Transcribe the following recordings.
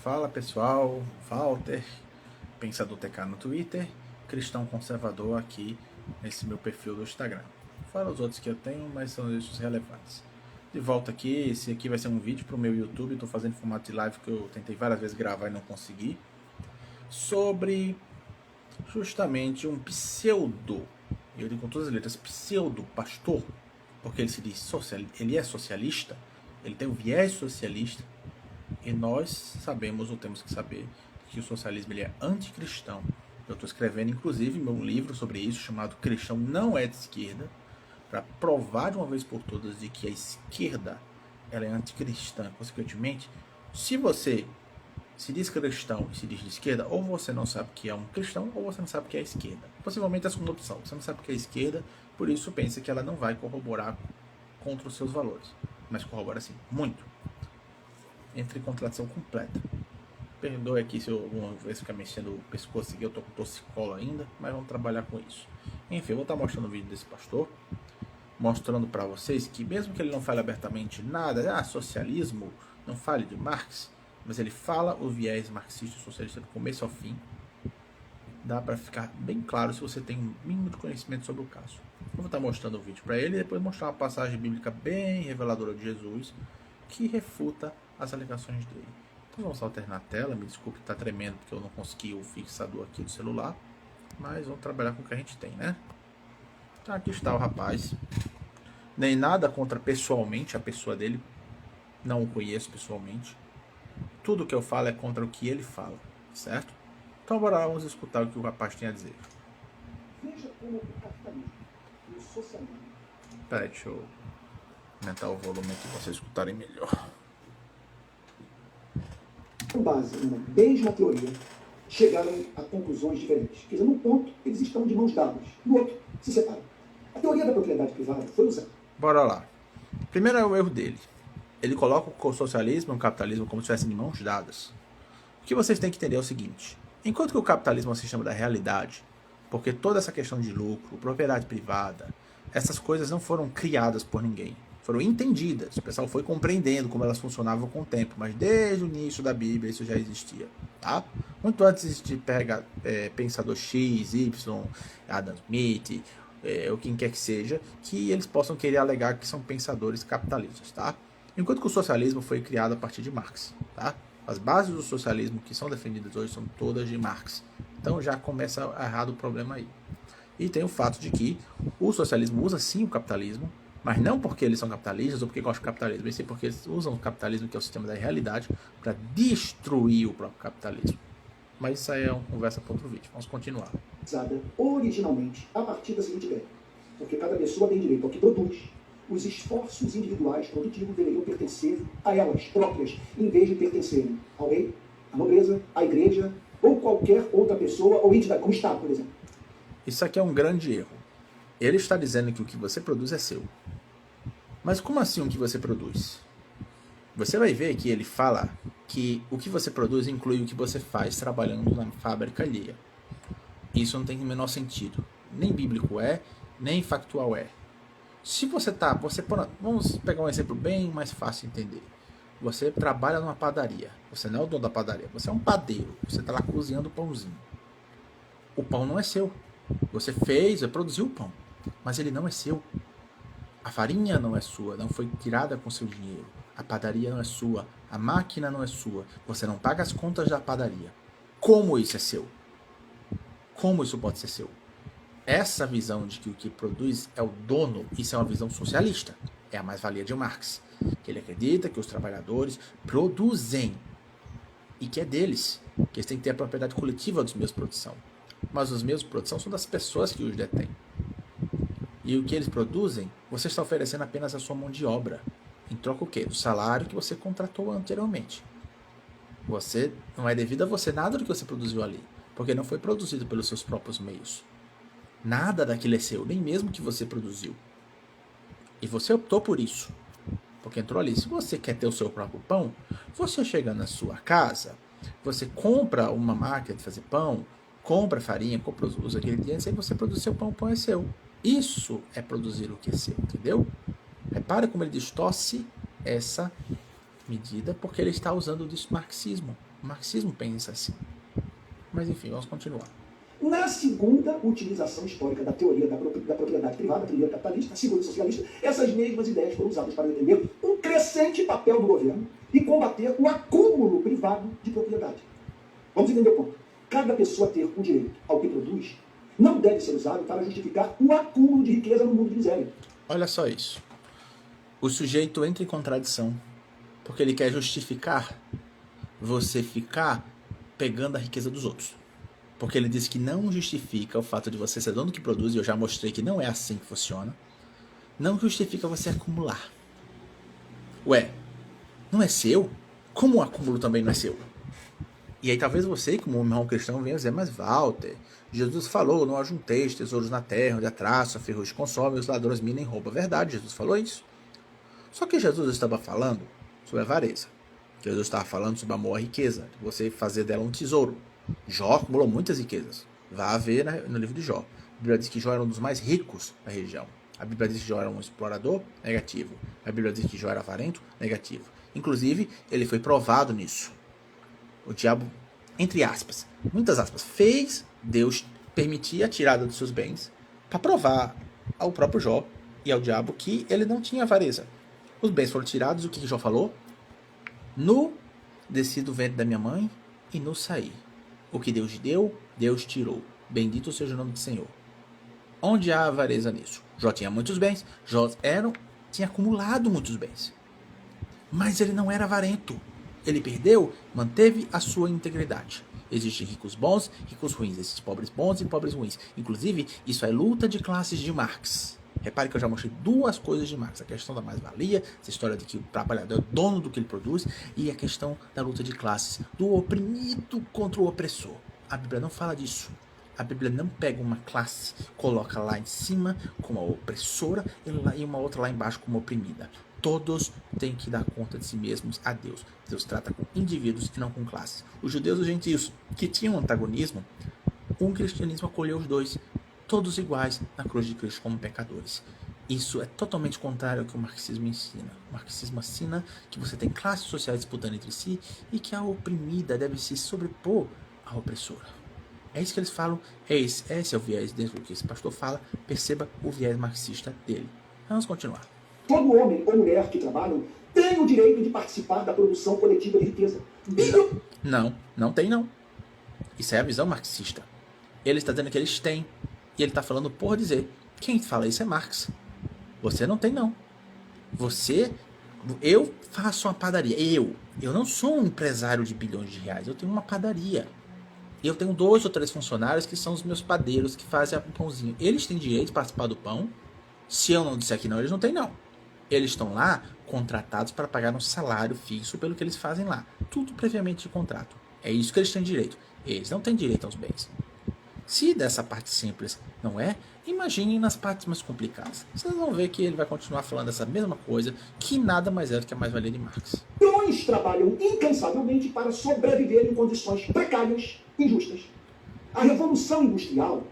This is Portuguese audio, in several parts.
Fala pessoal, Walter, Pensador TK no Twitter, Cristão Conservador aqui nesse meu perfil do Instagram. Fora os outros que eu tenho, mas são esses relevantes. De volta aqui, esse aqui vai ser um vídeo para o meu YouTube, estou fazendo formato de live que eu tentei várias vezes gravar e não consegui, sobre justamente um pseudo, eu digo com todas as letras, pseudo pastor, porque ele se diz ele é socialista, ele tem um viés socialista, e nós sabemos, ou temos que saber, que o socialismo ele é anticristão. Eu estou escrevendo, inclusive, meu livro sobre isso, chamado Cristão Não É de Esquerda, para provar de uma vez por todas de que a esquerda ela é anticristã. Consequentemente, se você se diz cristão e se diz de esquerda, ou você não sabe que é um cristão, ou você não sabe que é a esquerda. Possivelmente é a segunda opção. Você não sabe que é a esquerda, por isso pensa que ela não vai corroborar contra os seus valores. Mas corrobora sim, muito. Entre em contradição completa. Perdoe aqui se eu alguma vez ficar mexendo o pescoço aqui, eu tô com torcicolo ainda, mas vamos trabalhar com isso. Enfim, eu vou estar mostrando o vídeo desse pastor, mostrando para vocês que mesmo que ele não fale abertamente nada, socialismo, não fale de Marx, mas ele fala o viés marxista e socialista do começo ao fim. Dá para ficar bem claro se você tem um mínimo de conhecimento sobre o caso. Eu vou estar mostrando o vídeo para ele e depois mostrar uma passagem bíblica bem reveladora de Jesus que refuta as alegações dele. Então vamos alternar a tela, me desculpe que está tremendo porque eu não consegui o fixador aqui do celular, mas vamos trabalhar com o que a gente tem, né? Então aqui está o rapaz, nem nada contra pessoalmente a pessoa dele, não o conheço pessoalmente, tudo que eu falo é contra o que ele fala, certo? Então bora lá, vamos escutar o que o rapaz tem a dizer. Veja como o capitalismo e o socialismo... Peraí, deixa eu aumentar o volume aqui para vocês escutarem melhor. Com base numa mesma teoria, chegaram a conclusões diferentes. Quer dizer, num ponto, eles estão de mãos dadas. No outro, se separam. A teoria da propriedade privada foi usada. Bora lá. Primeiro é o erro dele. Ele coloca o socialismo e o capitalismo como se estivessem de mãos dadas. O que vocês têm que entender é o seguinte. Enquanto que o capitalismo é um sistema da realidade, porque toda essa questão de lucro, propriedade privada, essas coisas não foram criadas por ninguém. Foram entendidas, o pessoal foi compreendendo como elas funcionavam com o tempo, mas desde o início da Bíblia isso já existia, tá? Muito antes de pensador X, Y, Adam Smith, ou quem quer que seja, que eles possam querer alegar que são pensadores capitalistas, tá? Enquanto que o socialismo foi criado a partir de Marx, tá? As bases do socialismo que são defendidas hoje são todas de Marx, então já começa errado o problema aí. E tem o fato de que o socialismo usa sim o capitalismo, mas não porque eles são capitalistas ou porque gostam do capitalismo, mas sim porque eles usam o capitalismo, que é o sistema da realidade, para destruir o próprio capitalismo. Mas isso aí é uma conversa para outro vídeo. Vamos continuar. Usada originalmente a partir da seguinte ideia. Porque cada pessoa tem direito ao que produz. Os esforços individuais produtivos deveriam pertencer a elas próprias, em vez de pertencerem ao rei, à nobreza, à igreja, ou qualquer outra pessoa ou entidade, como o Estado, por exemplo. Isso aqui é um grande erro. Ele está dizendo que o que você produz é seu. Mas como assim o que você produz? Você vai ver que ele fala que o que você produz inclui o que você faz trabalhando na fábrica alheia. Isso não tem o menor sentido. Nem bíblico é, nem factual é. Se vamos pegar um exemplo bem mais fácil de entender. Você trabalha numa padaria. Você não é o dono da padaria. Você é um padeiro. Você está lá cozinhando o pãozinho. O pão não é seu. Você produziu o pão. Mas ele não é seu. A farinha não é sua. Não foi tirada com seu dinheiro. A padaria não é sua. A máquina não é sua. Você não paga as contas da padaria. Como isso é seu? Como isso pode ser seu? Essa visão de que o que produz é o dono, isso é uma visão socialista. É a mais-valia de Marx. Que ele acredita que os trabalhadores produzem e que é deles. Que eles têm que ter a propriedade coletiva dos meios de produção. Mas os meios de produção são das pessoas que os detêm. E o que eles produzem, você está oferecendo apenas a sua mão de obra. Em troca o quê? Do salário que você contratou anteriormente. Não é devido a você nada do que você produziu ali. Porque não foi produzido pelos seus próprios meios. Nada daquilo é seu, nem mesmo que você produziu. E você optou por isso. Porque entrou ali. Se você quer ter o seu próprio pão, você chega na sua casa, você compra uma máquina de fazer pão, compra farinha, compra os ingredientes, aí você produz seu pão, o pão é seu. Isso é produzir o que é seu, entendeu? Repare como ele distorce essa medida porque ele está usando disso marxismo. O marxismo pensa assim. Mas enfim, vamos continuar. Na segunda utilização histórica da teoria da propriedade privada, a primeira capitalista, a segunda socialista, essas mesmas ideias foram usadas para entender um crescente papel do governo e combater o acúmulo privado de propriedade. Vamos entender o ponto. Cada pessoa ter o direito ao que produz não deve ser usado para justificar o acúmulo de riqueza no mundo de miséria. Olha só isso. O sujeito entra em contradição porque ele quer justificar você ficar pegando a riqueza dos outros. Porque ele diz que não justifica o fato de você ser dono do que produz, e eu já mostrei que não é assim que funciona. Não justifica você acumular. Ué, não é seu? Como o acúmulo também não é seu? E aí talvez você, como um irmão cristão, venha dizer, mas Walter, Jesus falou, não ajunteis tesouros na terra, onde a traça, a ferrugem consome, os ladrões minam e roubam. Verdade, Jesus falou isso. Só que Jesus estava falando sobre a avareza. Jesus estava falando sobre amor à riqueza, de você fazer dela um tesouro. Jó acumulou muitas riquezas. Vá ver no livro de Jó. A Bíblia diz que Jó era um dos mais ricos da região. A Bíblia diz que Jó era um explorador, negativo. A Bíblia diz que Jó era avarento, negativo. Inclusive, ele foi provado nisso. O diabo, entre aspas, muitas aspas, fez Deus permitir a tirada dos seus bens para provar ao próprio Jó e ao diabo que ele não tinha avareza. Os bens foram tirados, o que Jó falou? No desci do ventre da minha mãe e no saí. O que Deus deu, Deus tirou. Bendito seja o nome do Senhor. Onde há avareza nisso? Jó tinha muitos bens, Jó tinha acumulado muitos bens. Mas ele não era avarento. Ele perdeu, manteve a sua integridade. Existem ricos bons, ricos ruins. Existem pobres bons e pobres ruins. Inclusive, isso é luta de classes de Marx. Repare que eu já mostrei duas coisas de Marx. A questão da mais-valia, essa história de que o trabalhador é dono do que ele produz, e a questão da luta de classes, do oprimido contra o opressor. A Bíblia não fala disso. A Bíblia não pega uma classe, coloca lá em cima como a opressora e uma outra lá embaixo como oprimida. Todos têm que dar conta de si mesmos a Deus. Deus trata com indivíduos e não com classes. Os judeus e os gentios, que tinham antagonismo, o cristianismo acolheu os dois, todos iguais na cruz de Cristo como pecadores. Isso é totalmente contrário ao que o marxismo ensina. O marxismo ensina que você tem classes sociais disputando entre si e que a oprimida deve se sobrepor à opressora. É isso que eles falam, esse é o viés dentro do que esse pastor fala. Perceba o viés marxista dele. Vamos continuar. Todo homem ou mulher que trabalham tem o direito de participar da produção coletiva de riqueza. Não tem não. Isso é a visão marxista. Ele está dizendo que eles têm. E ele está falando por dizer. Quem fala isso é Marx. Você não tem não. Eu faço uma padaria. Eu não sou um empresário de bilhões de reais. Eu tenho uma padaria. Eu tenho 2 ou 3 funcionários que são os meus padeiros que fazem o pãozinho. Eles têm direito de participar do pão. Se eu não disser que não, eles não têm não. Eles estão lá contratados para pagar um salário fixo pelo que eles fazem lá. Tudo previamente de contrato. É isso que eles têm direito. Eles não têm direito aos bens. Se dessa parte simples não é, imaginem nas partes mais complicadas. Vocês vão ver que ele vai continuar falando essa mesma coisa, que nada mais é do que a mais-valia de Marx. Milhões trabalham incansavelmente para sobreviver em condições precárias e injustas. A Revolução Industrial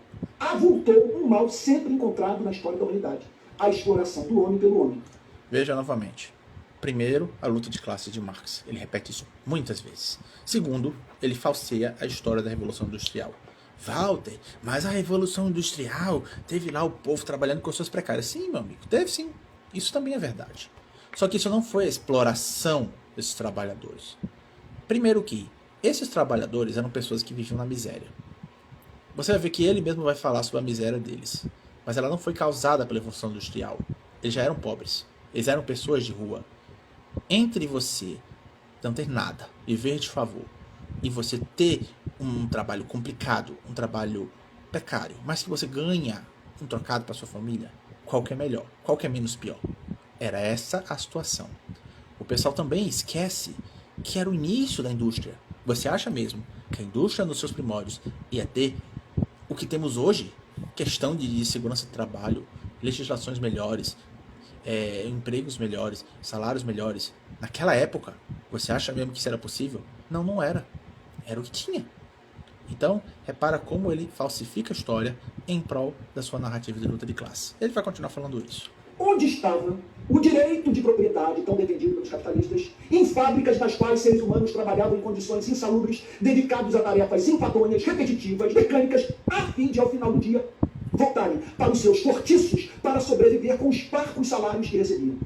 avultou um mal sempre encontrado na história da humanidade: a exploração do homem pelo homem. Veja novamente. Primeiro, a luta de classes de Marx. Ele repete isso muitas vezes. Segundo, ele falseia a história da Revolução Industrial. Walter, mas a Revolução Industrial teve lá o povo trabalhando com suas precárias. Sim, meu amigo, teve sim. Isso também é verdade. Só que isso não foi a exploração desses trabalhadores. Primeiro que esses trabalhadores eram pessoas que viviam na miséria. Você vai ver que ele mesmo vai falar sobre a miséria deles. Mas ela não foi causada pela Revolução Industrial. Eles já eram pobres. Eles eram pessoas de rua. Entre você não ter nada, viver de favor, e você ter um trabalho complicado, um trabalho precário, mas que você ganha um trocado para sua família, qual que é melhor? Qual que é menos pior? Era essa a situação. O pessoal também esquece que era o início da indústria. Você acha mesmo que a indústria nos seus primórdios ia ter o que temos hoje? Questão de segurança de trabalho, legislações melhores, empregos melhores, salários melhores. Naquela época, você acha mesmo que isso era possível? Não, não era. Era o que tinha. Então, repara como ele falsifica a história em prol da sua narrativa de luta de classe. Ele vai continuar falando isso. onde estava o direito de propriedade tão defendido pelos capitalistas em fábricas nas quais seres humanos trabalhavam em condições insalubres, dedicados a tarefas enfadonhas, repetitivas, mecânicas, a fim de, ao final do dia, voltarem para os seus cortiços para sobreviver com os parcos salários que recebiam.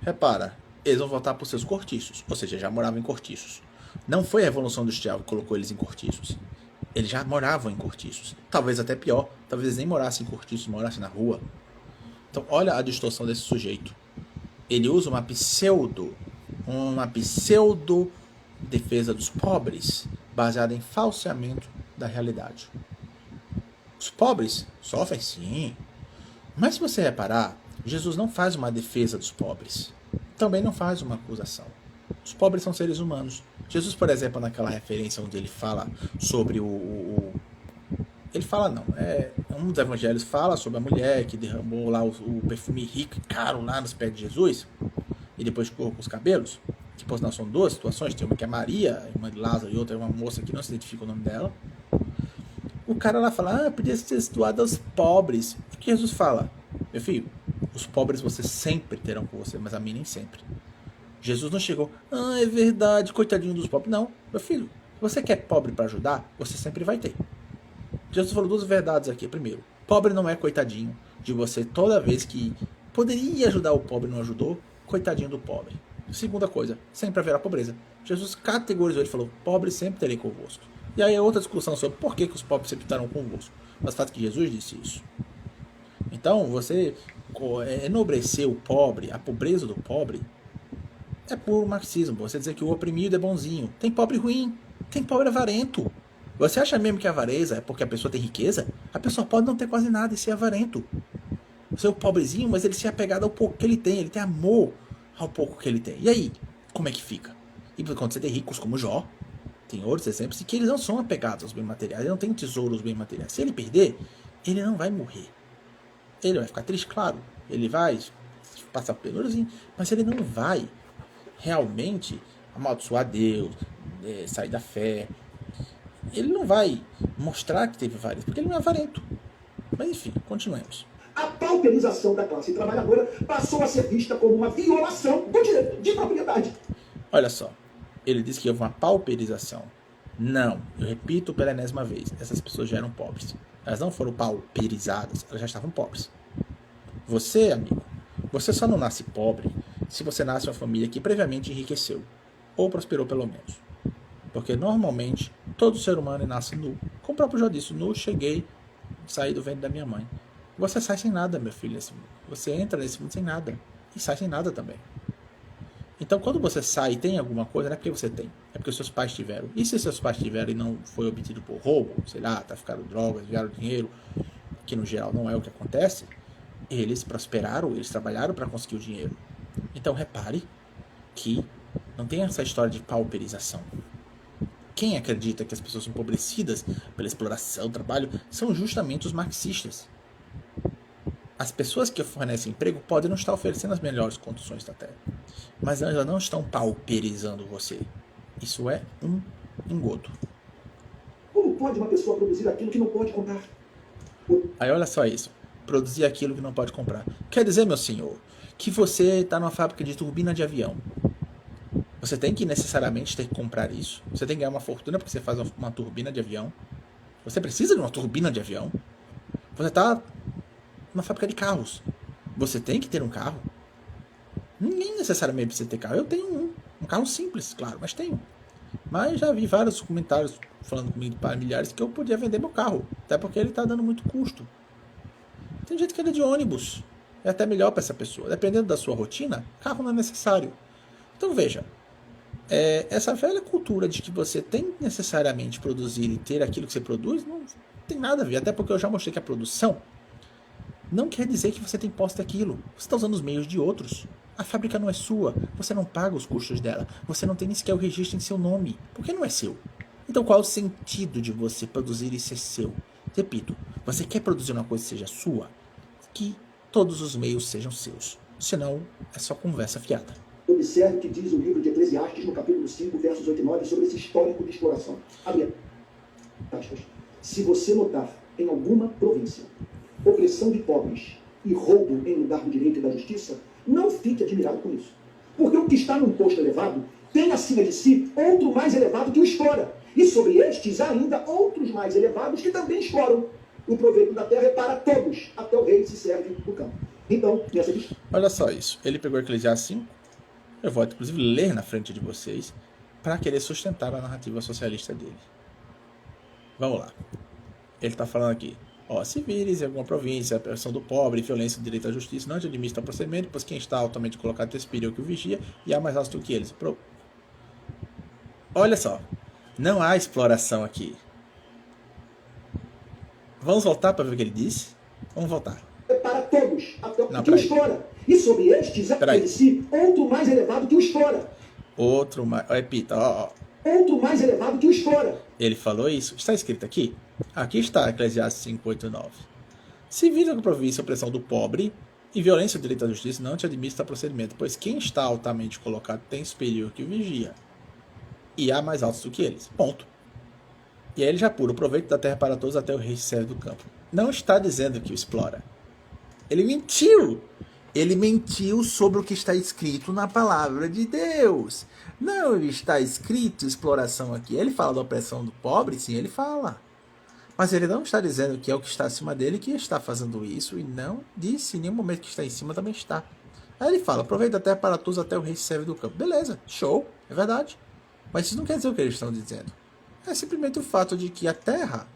Repara, eles vão voltar para os seus cortiços, ou seja, já moravam em cortiços. Não foi a Revolução Industrial que colocou eles em cortiços. Eles já moravam em cortiços. Talvez até pior, talvez eles nem morassem em cortiços, morassem na rua. Então, olha a distorção desse sujeito. Ele usa uma pseudo defesa dos pobres, baseada em falseamento da realidade. Os pobres sofrem sim, mas se você reparar, Jesus não faz uma defesa dos pobres, também não faz uma acusação. Os pobres são seres humanos. Jesus, por exemplo, naquela referência onde ele fala sobre ele fala não, um dos evangelhos fala sobre a mulher que derramou lá o perfume rico e caro lá nos pés de Jesus, e depois correu com os cabelos. Depois não, são duas situações, tem uma que é Maria, irmã de Lázaro, e outra é uma moça que não se identifica o nome dela. O cara lá fala, podia ser situado aos pobres. O que Jesus fala? Meu filho, os pobres você sempre terão com você, mas a mim nem sempre. Jesus não chegou, é verdade, coitadinho dos pobres. Não, meu filho, se você quer pobre para ajudar, você sempre vai ter. Jesus falou duas verdades aqui. Primeiro, pobre não é coitadinho de você toda vez que poderia ajudar o pobre e não ajudou, coitadinho do pobre. Segunda coisa, sempre haverá pobreza. Jesus categorizou, ele falou, pobre sempre terei convosco. E aí é outra discussão sobre por que os pobres sempre estarão convosco. Mas o fato é que Jesus disse isso. Então, você enobrecer o pobre, a pobreza do pobre, é puro marxismo. Você dizer que o oprimido é bonzinho. Tem pobre ruim, tem pobre avarento. Você acha mesmo que a avareza é porque a pessoa tem riqueza? A pessoa pode não ter quase nada e ser avarento. Você é o pobrezinho, mas ele se é apegado ao pouco que ele tem amor ao pouco que ele tem. E aí, como é que fica? E quando você tem ricos como Jó, tem outros exemplos de que eles não são apegados aos bens materiais, ele não tem tesouro aos bens materiais. Se ele perder, ele não vai morrer. Ele vai ficar triste, claro. Ele vai passar por penúrias, mas ele não vai realmente amaldiçoar Deus, sair da fé. Ele não vai mostrar que teve avareza, porque ele não é avarento. Mas enfim, continuemos. A pauperização da classe trabalhadora passou a ser vista como uma violação do direito de propriedade. Olha só, ele disse que houve uma pauperização. Não, eu repito pela enésima vez, essas pessoas já eram pobres. Elas não foram pauperizadas, elas já estavam pobres. Você, amigo, você só não nasce pobre se você nasce em uma família que previamente enriqueceu, ou prosperou pelo menos. Porque normalmente todo ser humano nasce nu. Como o próprio já disse, nu, cheguei, saí do ventre da minha mãe. Você sai sem nada, meu filho, nesse mundo. Você entra nesse mundo sem nada e sai sem nada também. Então, quando você sai e tem alguma coisa, não é porque você tem, é porque seus pais tiveram. E se seus pais tiveram e não foi obtido por roubo, sei lá, traficaram drogas, ganharam dinheiro, que no geral não é o que acontece, eles prosperaram, eles trabalharam para conseguir o dinheiro. Então, repare que não tem essa história de pauperização. Quem acredita que as pessoas são empobrecidas pela exploração, trabalho, são justamente os marxistas. As pessoas que fornecem emprego podem não estar oferecendo as melhores condições da Terra, mas elas não estão pauperizando você. Isso é um engodo. Como pode uma pessoa produzir aquilo que não pode comprar? Aí olha só isso. Produzir aquilo que não pode comprar. Quer dizer, meu senhor, que você está numa fábrica de turbina de avião. Você tem que necessariamente ter que comprar isso. Você tem que ganhar uma fortuna porque você faz uma turbina de avião. Você precisa de uma turbina de avião. Você está numa fábrica de carros. Você tem que ter um carro. Ninguém necessariamente precisa ter carro. Eu tenho um carro simples, claro, mas tenho. Mas já vi vários comentários falando comigo para milhares que eu podia vender meu carro. Até porque ele está dando muito custo. Tem gente que anda de ônibus. É até melhor para essa pessoa. Dependendo da sua rotina, carro não é necessário. Então veja. Essa velha cultura de que você tem necessariamente produzir e ter aquilo que você produz não tem nada a ver. Até porque eu já mostrei que a produção não quer dizer que você tem posse daquilo. Você está usando os meios de outros. A fábrica não é sua. Você não paga os custos dela. Você não tem nem sequer o registro em seu nome. Porque não é seu. Então qual é o sentido de você produzir e ser seu? Repito, você quer produzir uma coisa que seja sua? Que todos os meios sejam seus. Senão, é só conversa fiada. Observe o que diz o livro de Eclesiastes no capítulo 5, versos 8 e 9, sobre esse histórico de exploração. Abre aspas. Se você notar em alguma província opressão de pobres e roubo em lugar do direito e da justiça, não fique admirado com isso. Porque o que está num posto elevado tem acima de si outro mais elevado que o explora. E sobre estes ainda outros mais elevados que também exploram. O proveito da terra é para todos, até o rei se serve do campo. Então, nessa questão. Olha só isso. Ele pegou Eclesiastes 5. Eu vou, inclusive, ler na frente de vocês para querer sustentar a narrativa socialista dele. Vamos lá. Ele está falando aqui. Se vires em alguma província, a pressão do pobre, violência, direito à justiça, não te administra procedimento, pois quem está altamente colocado te expira o que o vigia e há mais alto do que eles. Olha só. Não há exploração aqui. Vamos voltar para ver o que ele disse? Vamos voltar. É para todos, até o que o explora. E sobre estes, acima de si, outro mais elevado que o explora. Outro mais... Repita, Outro mais elevado que o explora. Ele falou isso. Está escrito aqui? Aqui está, Eclesiastes 5, 8, 9. Se vira com província a opressão do pobre e violência ao direito à justiça, não te administra procedimento, pois quem está altamente colocado tem superior que o vigia. E há mais altos do que eles. Ponto. E aí ele já pura o proveito da terra para todos até o rei se serve do campo. Não está dizendo que o explora. Ele mentiu. Ele mentiu sobre o que está escrito na palavra de Deus. Não está escrito exploração aqui. Ele fala da opressão do pobre, sim, ele fala. Mas ele não está dizendo que é o que está acima dele que está fazendo isso. E não disse em nenhum momento que está em cima também está. Aí ele fala, aproveita a terra para todos até o rei se serve do campo. Beleza, show, é verdade. Mas isso não quer dizer o que eles estão dizendo. É simplesmente o fato de que a terra,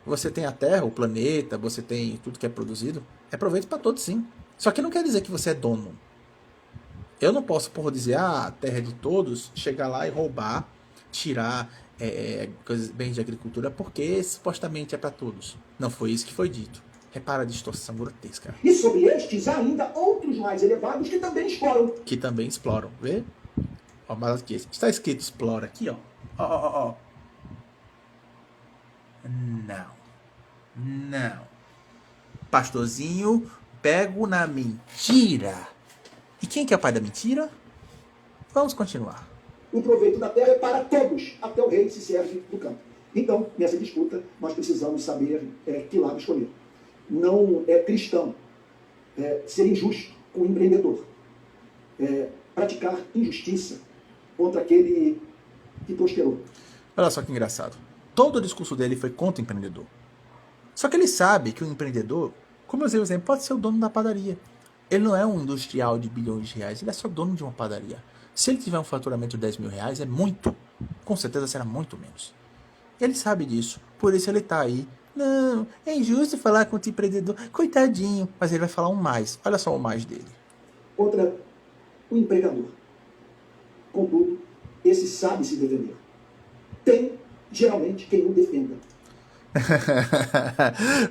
você tem a terra, o planeta, você tem tudo que é produzido, é proveito para todos sim. Só que não quer dizer que você é dono. Eu não posso, por dizer, a terra é de todos, chegar lá e roubar, tirar bens de agricultura, porque supostamente é para todos. Não foi isso que foi dito. Repara a distorção grotesca. E sobre estes ainda outros mais elevados que também exploram. Que também exploram, vê? Mas aqui, está escrito explora aqui, ó. Não. Pastorzinho, pego na mentira. E quem que é o pai da mentira? Vamos continuar. O proveito da terra é para todos, até o rei se serve do campo. Então, nessa disputa, nós precisamos saber que lado escolher. Não é cristão ser injusto com o empreendedor. Praticar injustiça contra aquele que prosperou. Olha só que engraçado. Todo o discurso dele foi contra o empreendedor. Só que ele sabe que o empreendedor, como eu usei o exemplo, pode ser o dono da padaria. Ele não é um industrial de bilhões de reais, ele é só dono de uma padaria. Se ele tiver um faturamento de 10 mil reais, é muito. Com certeza será muito menos. Ele sabe disso, por isso ele está aí. Não, é injusto falar contra o empreendedor, coitadinho. Mas ele vai falar um mais, olha só o mais dele. Contra o empregador. Contudo, esse sabe se defender. Tem, geralmente, quem o defenda.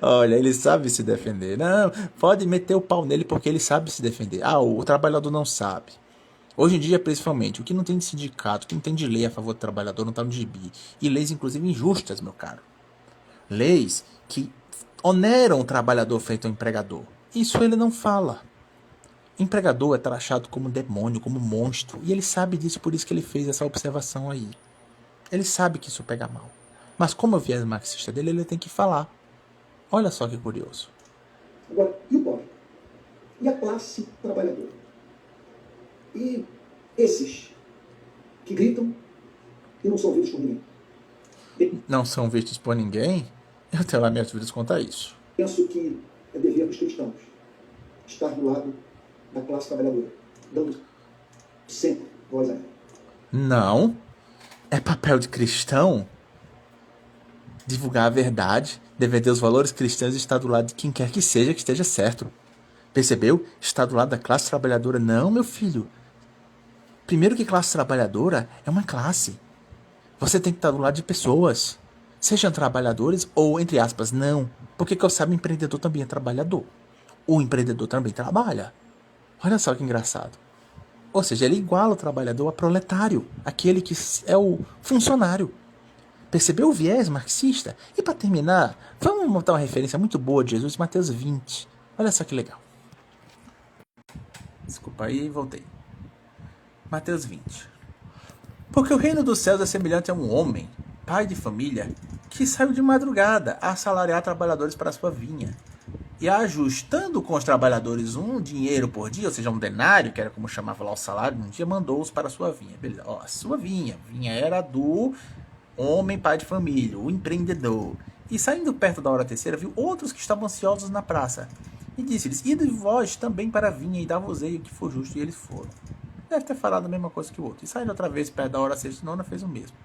Olha, ele sabe se defender. Não, pode meter o pau nele porque ele sabe se defender. O trabalhador não sabe. Hoje em dia, principalmente, o que não tem de sindicato, o que não tem de lei a favor do trabalhador não está no gibi. E leis, inclusive, injustas, meu caro. Leis que oneram o trabalhador feito ao empregador. Isso ele não fala. Empregador é taxado como demônio, como monstro. E ele sabe disso, por isso que ele fez essa observação aí. Ele sabe que isso pega mal. Mas como é o viés marxista dele, ele tem que falar. Olha só que curioso. Agora, e o pobre? E a classe trabalhadora? E esses que gritam e não são vistos por ninguém? Não são vistos por ninguém? Eu tenho lá minhas dúvidas quanto a isso. Penso que é dever dos cristãos estar do lado da classe trabalhadora, dando sempre voz a ela. Não. É papel de cristão divulgar a verdade, defender os valores cristãos e estar do lado de quem quer que esteja certo. Percebeu? Estar do lado da classe trabalhadora. Não, meu filho. Primeiro que classe trabalhadora é uma classe. Você tem que estar do lado de pessoas. Sejam trabalhadores ou, entre aspas, não. Porque que eu saiba, o empreendedor também é trabalhador. O empreendedor também trabalha. Olha só que engraçado. Ou seja, ele iguala o trabalhador a proletário. Aquele que é o funcionário. Percebeu o viés marxista? E para terminar, vamos montar uma referência muito boa de Jesus, Mateus 20. Olha só que legal. Desculpa aí, voltei. Mateus 20. Porque o reino dos céus é semelhante a um homem, pai de família, que saiu de madrugada a assalariar trabalhadores para a sua vinha. e ajustando com os trabalhadores um dinheiro por dia, ou seja, um denário, que era como chamava lá o salário, um dia mandou-os para a sua vinha. Beleza, ó, a sua vinha era do homem pai de família, o empreendedor. E saindo perto da hora terceira, viu outros que estavam ansiosos na praça. E disse-lhes, ide vós também para a vinha, e dá-vos-ei o que for justo. E eles foram. Deve ter falado a mesma coisa que o outro. E saindo outra vez perto da hora sexta e nona, fez o mesmo.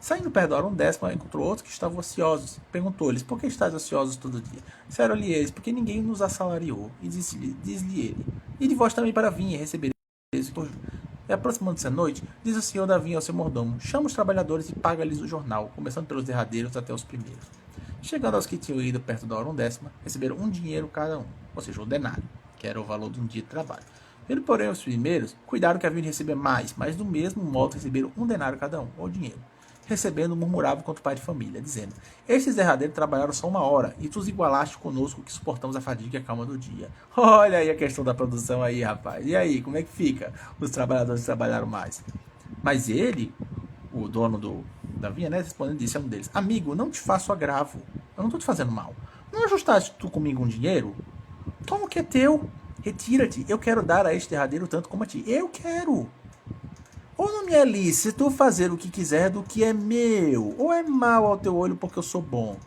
Saindo perto da hora 10, encontrou outros que estavam ociosos. Perguntou-lhes, por que estáis ociosos todo dia? Disseram-lhe eles, porque ninguém nos assalariou. E disse-lhe ele, ide vós também para a vinha, e recebereis o que for justo. E aproximando-se a noite, diz o senhor da vinha ao seu mordomo, chama os trabalhadores e paga-lhes o jornal, começando pelos derradeiros até os primeiros. Chegando aos que tinham ido perto da hora 10, receberam um dinheiro cada um, ou seja, um denário, que era o valor de um dia de trabalho. Vendo, porém, os primeiros, cuidaram que haviam de receber mais, mas do mesmo modo receberam um denário cada um, ou dinheiro. Recebendo, murmuravam contra o pai de família, dizendo, estes derradeiros trabalharam só 1 hora, e tu os igualaste conosco que suportamos a fadiga e a calma do dia. Olha aí a questão da produção aí, rapaz. E aí, como é que fica? Os trabalhadores trabalharam mais. Mas ele, o dono da vinha, né, respondendo, disse a um deles, amigo, não te faço agravo, eu não estou te fazendo mal. Não ajustaste tu comigo um dinheiro? Toma o que é teu, retira-te, eu quero dar a este derradeiro tanto como a ti. Eu quero. Ou não me é lícito fazer o que quiser do que é meu, ou é mal ao teu olho porque eu sou bom.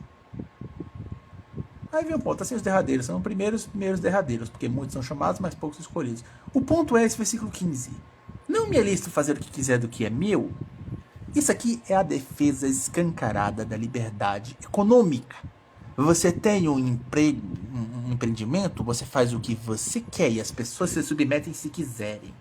Aí vem o ponto, assim os derradeiros são os primeiros derradeiros, porque muitos são chamados, mas poucos escolhidos. O ponto é esse versículo 15. Não me é lícito fazer o que quiser do que é meu. Isso aqui é a defesa escancarada da liberdade econômica. Você tem um emprego, um empreendimento, você faz o que você quer e as pessoas se submetem se quiserem.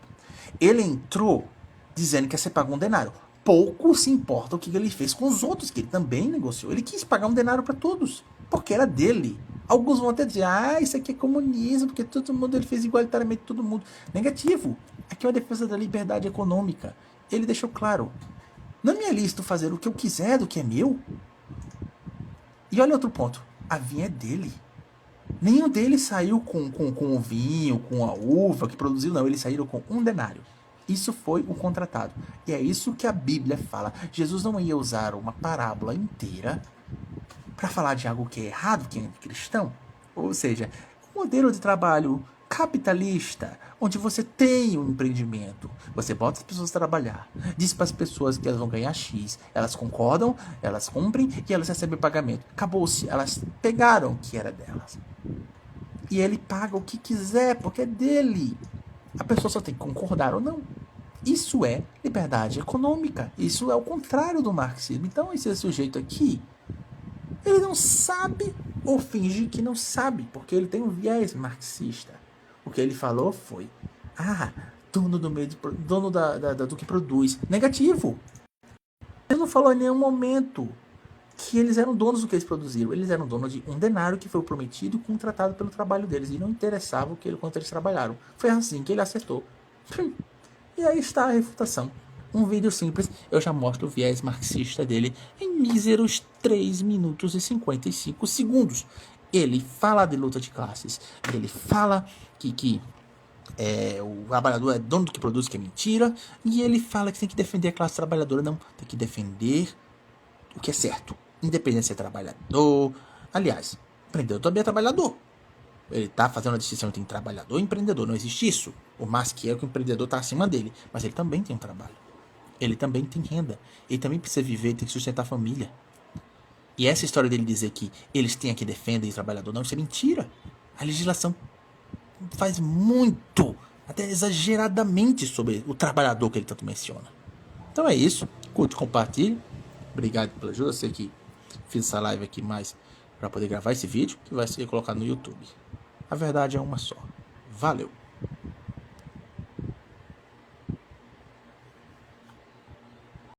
Ele entrou dizendo que você paga um denário. Pouco se importa o que ele fez com os outros, que ele também negociou. Ele quis pagar um denário para todos, porque era dele. Alguns vão até dizer, isso aqui é comunismo, porque todo mundo ele fez igualitariamente todo mundo. Negativo. Aqui é uma defesa da liberdade econômica. Ele deixou claro, não me é lícito fazer o que eu quiser do que é meu. E olha outro ponto, a vinha é dele. Nenhum deles saiu com o vinho, com a uva que produziu, não. Eles saíram com um denário. Isso foi o contratado. E é isso que a Bíblia fala. Jesus não ia usar uma parábola inteira para falar de algo que é errado, que é cristão. Ou seja, um modelo de trabalho capitalista, onde você tem um empreendimento, você bota as pessoas a trabalhar, diz para as pessoas que elas vão ganhar X, elas concordam, elas cumprem e elas recebem pagamento. Acabou-se, elas pegaram o que era delas. E ele paga o que quiser, porque é dele. A pessoa só tem que concordar ou não. Isso é liberdade econômica. Isso é o contrário do marxismo. Então, esse sujeito aqui, ele não sabe ou finge que não sabe, porque ele tem um viés marxista. O que ele falou foi, dono do meio, dono do que produz. Negativo. Ele não falou em nenhum momento que eles eram donos do que eles produziram. Eles eram donos de um denário que foi prometido e contratado pelo trabalho deles. E não interessava quanto eles trabalharam. Foi assim que ele acertou. E aí está a refutação. Um vídeo simples, eu já mostro o viés marxista dele em míseros 3 minutos e 55 segundos. Ele fala de luta de classes. Ele fala que o trabalhador é dono do que produz, que é mentira. E ele fala que tem que defender a classe trabalhadora. Não, tem que defender o que é certo. Independente se é trabalhador. Aliás, empreendedor também é trabalhador. Ele está fazendo a distinção entre trabalhador e empreendedor. Não existe isso. O mais que é que o empreendedor está acima dele. Mas ele também tem um trabalho. Ele também tem renda. Ele também precisa viver, tem que sustentar a família. E essa história dele dizer que eles têm que defender o trabalhador, não, isso é mentira. A legislação faz muito, até exageradamente, sobre o trabalhador que ele tanto menciona. Então é isso. Curte, compartilhe. Obrigado pela ajuda. Eu sei que fiz essa live aqui mais para poder gravar esse vídeo que vai ser colocado no YouTube. A verdade é uma só. Valeu!